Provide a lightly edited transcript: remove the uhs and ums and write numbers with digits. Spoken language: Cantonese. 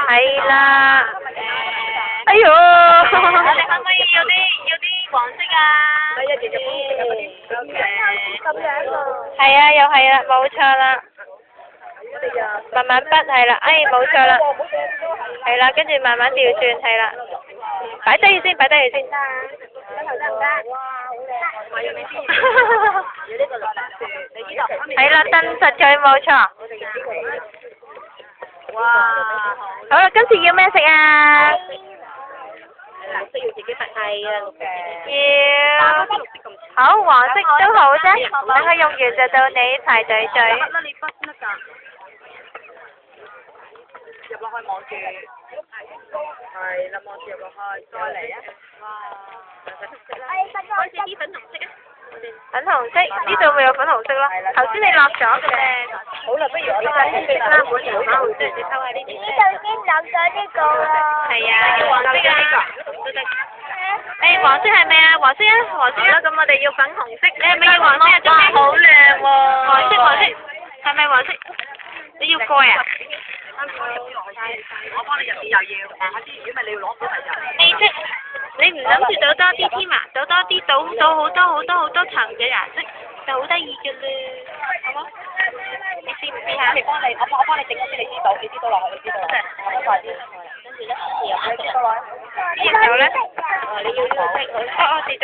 係啦。哎呦！你可唔可以有啲黃色啊？係啊，又係啦，冇錯啦。慢慢筆係啦，哎，冇錯啦。係啦，跟住慢慢調轉係啦。擺低佢先，擺低佢先。係啦，蹬實佢冇錯。哇！好啦，今次要咩色啊？藍色要自己係啊，要。好，黃色都好啫，等佢用完就到你排隊隊。你筆得㗎？入落去望住，係啦，望住入落去，再嚟啊！哇！開始啲粉紅色啊！粉紅色，呢度咪有粉紅色咯。頭先你落咗嘅。好啦，不如我哋睇先啦，我哋偷下呢啲。呢度先落咗呢個啦。係啊，黃色啊呢個。誒，黃色係咪啊？黃色啊，黃色啊。咁我哋要粉紅色。你係咪要黃色啊？哇，好靚喎！黃色，黃色，係咪黃色？你要蓋啊？我幫你入邊又要，下啲如果咪你要攞本嚟入。你即你唔諗住倒多啲添啊？倒多啲，倒好多層嘅顏色，就好得意嘅咧，好冇？你試唔試下？我幫你整嗰啲，你知道落去，你知道落去，我快啲。跟住咧，入去跌到落去。然後咧，你要呢個色佢。跌咗，